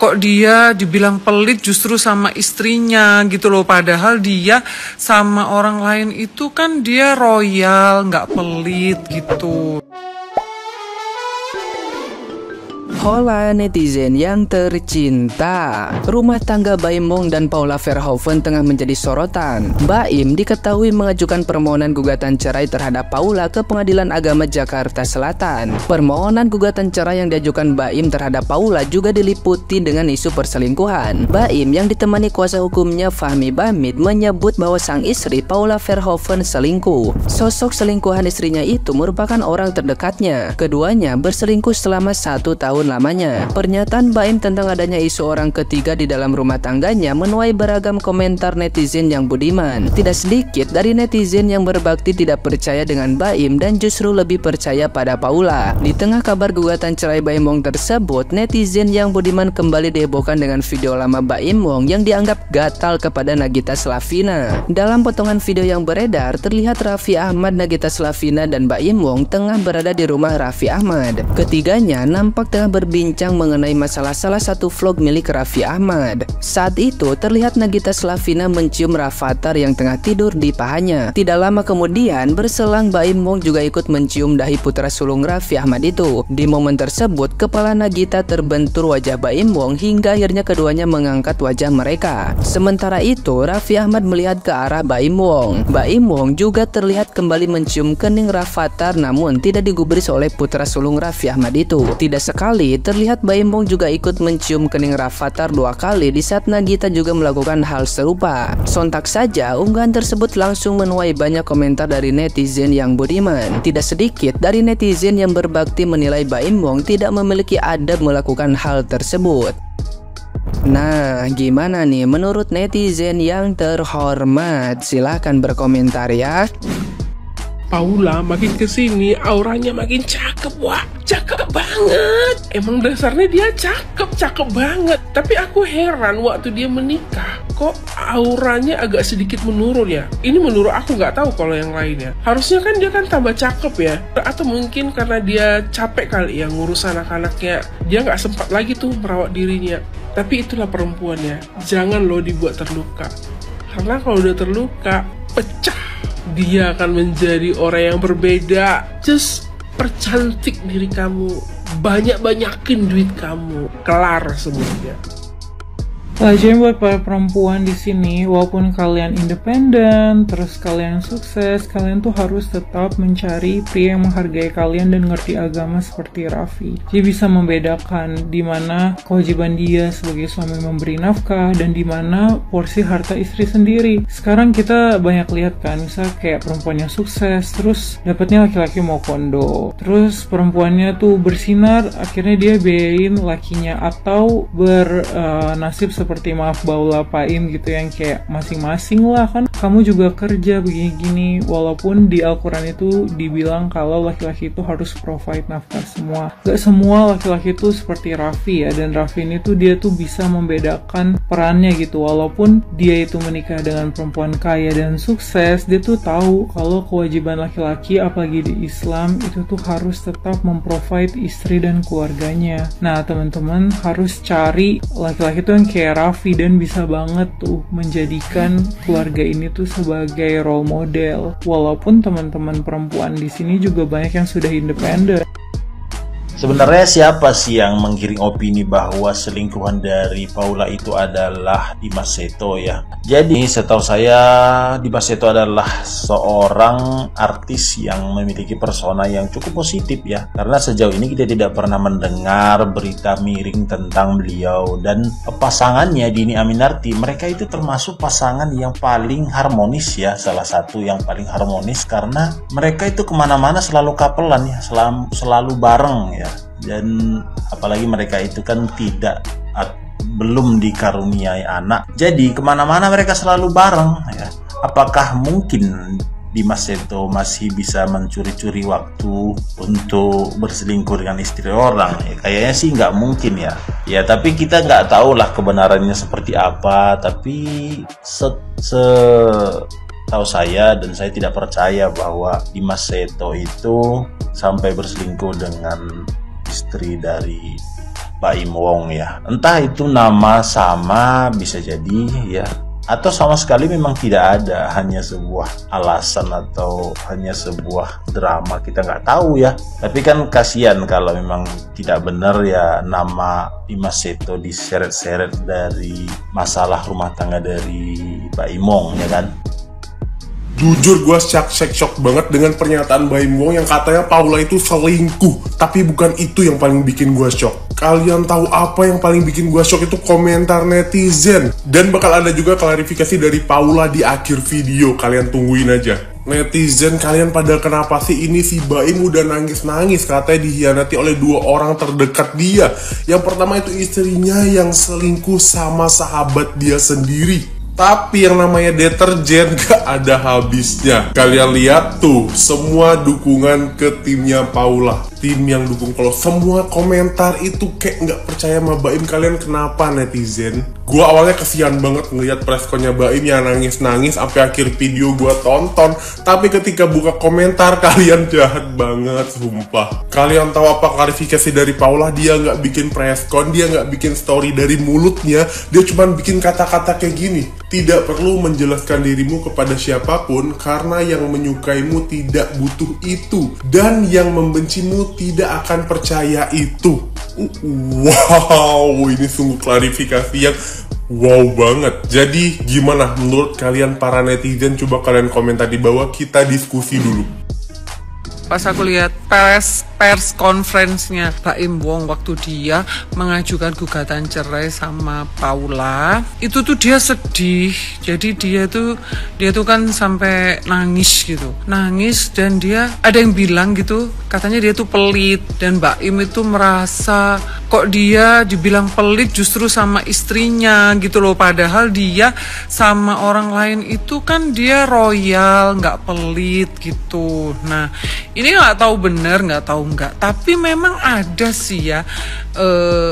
kok dia dibilang pelit justru sama istrinya gitu loh. Padahal dia sama orang lain itu kan dia royal, nggak pelit gitu. Hola netizen yang tercinta, rumah tangga Baim Wong dan Paula Verhoeven tengah menjadi sorotan. Baim diketahui mengajukan permohonan gugatan cerai terhadap Paula ke Pengadilan Agama Jakarta Selatan. Permohonan gugatan cerai yang diajukan Baim terhadap Paula juga diliputi dengan isu perselingkuhan. Baim yang ditemani kuasa hukumnya Fahmi Bamid menyebut bahwa sang istri Paula Verhoeven selingkuh. Sosok selingkuhan istrinya itu merupakan orang terdekatnya. Keduanya berselingkuh selama 1 tahun lamanya. Pernyataan Baim tentang adanya isu orang ketiga di dalam rumah tangganya menuai beragam komentar netizen yang budiman. Tidak sedikit dari netizen yang berbakti tidak percaya dengan Baim dan justru lebih percaya pada Paula. Di tengah kabar gugatan cerai Baim Wong tersebut, netizen yang budiman kembali dihebohkan dengan video lama Baim Wong yang dianggap gatal kepada Nagita Slavina. Dalam potongan video yang beredar, terlihat Raffi Ahmad, Nagita Slavina, dan Baim Wong tengah berada di rumah Raffi Ahmad. Ketiganya nampak tengah berbincang mengenai masalah salah satu vlog milik Raffi Ahmad. Saat itu terlihat Nagita Slavina mencium Rafathar yang tengah tidur di pahanya. Tidak lama kemudian berselang Baim Wong juga ikut mencium dahi putra sulung Raffi Ahmad itu. Di momen tersebut kepala Nagita terbentur wajah Baim Wong hingga akhirnya keduanya mengangkat wajah mereka. Sementara itu Raffi Ahmad melihat ke arah Baim Wong. Baim Wong juga terlihat kembali mencium kening Rafathar namun tidak digubris oleh putra sulung Raffi Ahmad itu. Tidak sekali terlihat Baim Wong juga ikut mencium kening Rafathar 2 kali di saat Nagita juga melakukan hal serupa. Sontak saja unggahan tersebut langsung menuai banyak komentar dari netizen yang budiman. Tidak sedikit dari netizen yang berbakti menilai Baim Wong tidak memiliki adab melakukan hal tersebut. Nah, gimana nih menurut netizen yang terhormat? Silahkan berkomentar ya. Paula makin kesini auranya makin cakep, wah cakep banget. Emang dasarnya dia cakep banget. Tapi aku heran waktu dia menikah kok auranya agak sedikit menurun ya. Ini menurut aku, nggak tahu kalau yang lainnya. Harusnya kan dia kan tambah cakep ya. Atau mungkin karena dia capek kali ya ngurus anak-anaknya. Dia nggak sempat lagi tuh merawat dirinya. Tapi itulah perempuannya. Jangan lo dibuat terluka. Karena kalau udah terluka pecah. Dia akan menjadi orang yang berbeda. Just percantik diri kamu, banyak-banyakin duit kamu, kelar semuanya. Jadi buat para perempuan di sini, walaupun kalian independen, terus kalian sukses, kalian tuh harus tetap mencari pria yang menghargai kalian dan ngerti agama seperti Raffi. Dia bisa membedakan di mana kewajiban dia sebagai suami memberi nafkah dan di mana porsi harta istri sendiri. Sekarang kita banyak lihat kan, misal kayak perempuan yang sukses, terus dapatnya laki-laki mau kondo, terus perempuannya tuh bersinar, akhirnya dia biayain lakinya, atau bernasib seperti maaf Paula Baim gitu yang kayak masing-masing lah kan kamu juga kerja begini-gini, walaupun di Al-Quran itu dibilang kalau laki-laki itu harus provide nafkah semua. Gak semua laki-laki itu seperti Raffi ya, dan Raffi ini tuh dia tuh bisa membedakan perannya gitu. Walaupun dia itu menikah dengan perempuan kaya dan sukses, dia tuh tahu kalau kewajiban laki-laki apalagi di Islam itu tuh harus tetap memprovide istri dan keluarganya. Nah teman-teman harus cari laki-laki tuh yang kayak Raffi dan bisa banget tuh menjadikan keluarga ini tuh sebagai role model. Walaupun teman-teman perempuan di sini juga banyak yang sudah independen. Sebenarnya siapa sih yang menggiring opini bahwa selingkuhan dari Paula itu adalah Dimas Seto ya? Jadi setahu saya Dimas Seto adalah seorang artis yang memiliki persona yang cukup positif ya. Karena sejauh ini kita tidak pernah mendengar berita miring tentang beliau. Dan pasangannya Dhini Aminarti, mereka itu termasuk pasangan yang paling harmonis ya. Salah satu yang paling harmonis karena mereka itu kemana-mana selalu kapelan ya, selalu bareng ya. Dan apalagi mereka itu kan belum dikaruniai anak, jadi kemana-mana mereka selalu bareng ya. Apakah mungkin Dimas Seto masih bisa mencuri-curi waktu untuk berselingkuh dengan istri orang? Ya, kayaknya sih nggak mungkin ya. Ya tapi kita nggak tahu lah kebenarannya seperti apa. Tapi tahu saya dan saya tidak percaya bahwa Dimas Seto itu sampai berselingkuh dengan istri dari Baim Wong ya. Entah itu nama sama bisa jadi ya, atau sama sekali memang tidak ada, hanya sebuah alasan atau hanya sebuah drama, kita nggak tahu ya. Tapi kan kasihan kalau memang tidak benar ya nama Dimas Seto diseret-seret dari masalah rumah tangga dari Baim Wong ya kan. Jujur gue shock banget dengan pernyataan Baim Wong yang katanya Paula itu selingkuh. Tapi bukan itu yang paling bikin gue shock. Kalian tahu apa yang paling bikin gue shock? Itu komentar netizen. Dan bakal ada juga klarifikasi dari Paula di akhir video. Kalian tungguin aja. Netizen kalian pada kenapa sih ini si Baim udah nangis-nangis katanya dihianati oleh 2 orang terdekat dia. Yang pertama itu istrinya yang selingkuh sama sahabat dia sendiri. Tapi yang namanya deterjen gak ada habisnya. Kalian lihat tuh, semua dukungan ke timnya Paula. Tim yang dukung. Kalau semua komentar itu kayak gak percaya sama Baim. Kalian kenapa netizen? Gua awalnya kesian banget ngeliat pressconnya Baim yang nangis-nangis sampai akhir video gua tonton. Tapi ketika buka komentar, kalian jahat banget, sumpah. Kalian tahu apa klarifikasi dari Paula? Dia gak bikin presscon, dia gak bikin story dari mulutnya. Dia cuma bikin kata-kata kayak gini. Tidak perlu menjelaskan dirimu kepada siapapun karena yang menyukaimu tidak butuh itu dan yang membencimu tidak akan percaya itu. Wow, ini sungguh klarifikasi yang wow banget. Jadi gimana menurut kalian para netizen? Coba kalian komentar di bawah, kita diskusi dulu. Pas aku lihat pers conference-nya Baim Wong waktu dia mengajukan gugatan cerai sama Paula, itu tuh dia sedih. Jadi dia tuh kan sampai nangis gitu. Nangis dan dia ada yang bilang gitu, katanya dia tuh pelit dan Baim itu merasa kok dia dibilang pelit justru sama istrinya gitu loh, padahal dia sama orang lain itu kan dia royal, nggak pelit gitu. Nah, ini nggak tahu bener, nggak tahu nggak, tapi memang ada sih ya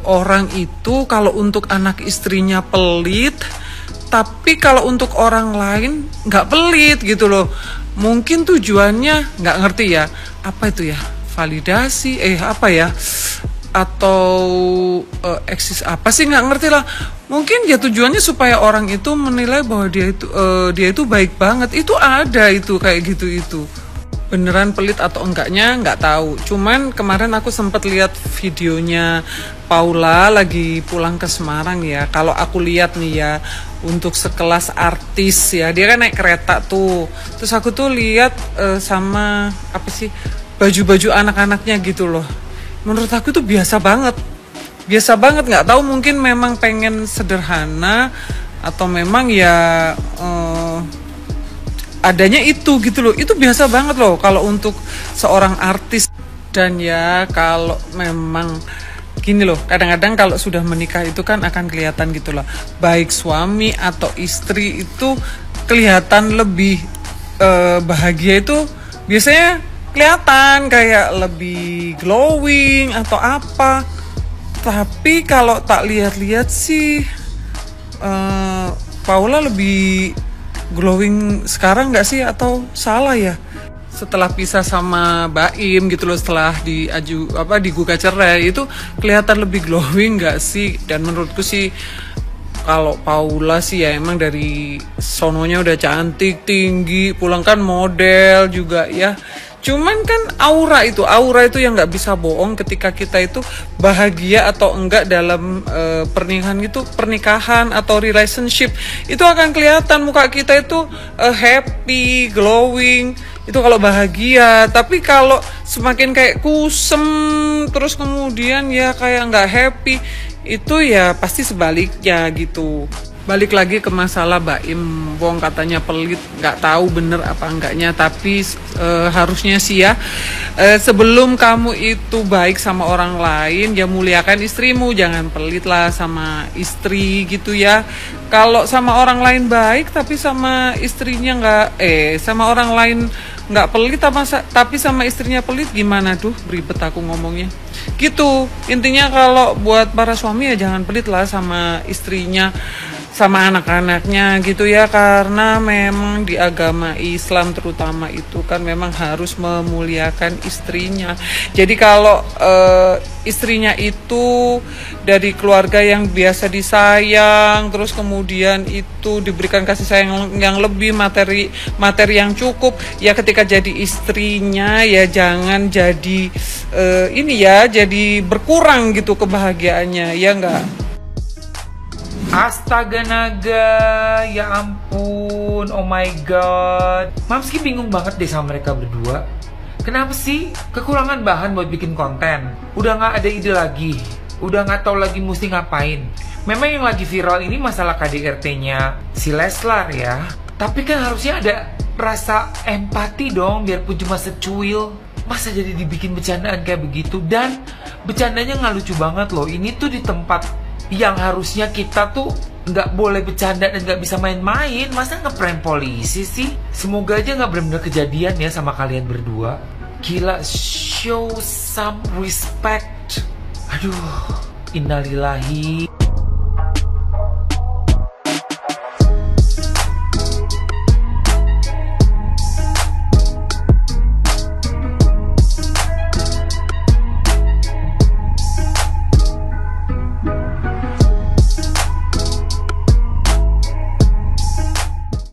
orang itu kalau untuk anak istrinya pelit, tapi kalau untuk orang lain nggak pelit gitu loh. Mungkin tujuannya nggak ngerti ya, apa itu ya, validasi, apa ya, atau eksis apa sih, nggak ngerti lah. Mungkin ya tujuannya supaya orang itu menilai bahwa dia itu baik banget. Itu ada itu kayak gitu itu. Beneran pelit atau enggaknya nggak tahu. Cuman kemarin aku sempat lihat videonya Paula lagi pulang ke Semarang ya. Kalau aku lihat nih ya, untuk sekelas artis ya, dia kan naik kereta tuh. Terus aku tuh lihat sama apa sih, baju-baju anak-anaknya gitu loh. Menurut aku tuh biasa banget, nggak tahu mungkin memang pengen sederhana atau memang ya adanya itu gitu loh. Itu biasa banget loh kalau untuk seorang artis. Dan ya kalau memang gini loh, kadang-kadang kalau sudah menikah itu kan akan kelihatan gitu loh, baik suami atau istri itu kelihatan lebih bahagia itu biasanya kelihatan kayak lebih glowing atau apa. Tapi kalau tak lihat-lihat sih Paula lebih glowing sekarang nggak sih, atau salah ya? Setelah pisah sama Baim gitu loh, setelah digugat cerai, itu kelihatan lebih glowing nggak sih? Dan menurutku sih kalau Paula sih ya emang dari sononya udah cantik, tinggi, pulang kan model juga ya. Cuman kan aura itu yang nggak bisa bohong. Ketika kita itu bahagia atau enggak dalam pernikahan atau relationship, itu akan kelihatan muka kita itu happy, glowing. Itu kalau bahagia. Tapi kalau semakin kayak kusem terus kemudian ya kayak nggak happy, itu ya pasti sebaliknya gitu. Balik lagi ke masalah Baim Wong katanya pelit, nggak tahu bener apa enggaknya, tapi harusnya sih ya sebelum kamu itu baik sama orang lain ya muliakan istrimu, jangan pelit lah sama istri gitu ya. Kalau sama orang lain baik tapi sama istrinya nggak, sama orang lain nggak pelit tapi sama istrinya pelit, gimana tuh? Ribet aku ngomongnya gitu. Intinya kalau buat para suami ya jangan pelit lah sama istrinya. sama anak-anaknya gitu ya, karena memang di agama Islam terutama itu kan memang harus memuliakan istrinya. Jadi kalau istrinya itu dari keluarga yang biasa disayang, terus kemudian itu diberikan kasih sayang yang lebih, materi yang cukup, ya ketika jadi istrinya ya jangan jadi jadi berkurang gitu kebahagiaannya, ya enggak? Astaga naga, ya ampun, oh my god. Mamski bingung banget deh sama mereka berdua. Kenapa sih? Kekurangan bahan buat bikin konten. Udah gak ada ide lagi. Udah gak tahu lagi mesti ngapain. Memang yang lagi viral ini masalah KDRT-nya si Leslar ya. Tapi kan harusnya ada rasa empati dong, biarpun cuma secuil. Masa jadi dibikin bercandaan kayak begitu? Dan bercandanya gak lucu banget loh. Ini tuh di tempat yang harusnya kita tuh nggak boleh bercanda dan nggak bisa main-main. Masa ngeprank polisi sih? Semoga aja nggak benar-benar kejadian ya sama kalian berdua. Gila, show some respect. Aduh, innalillahi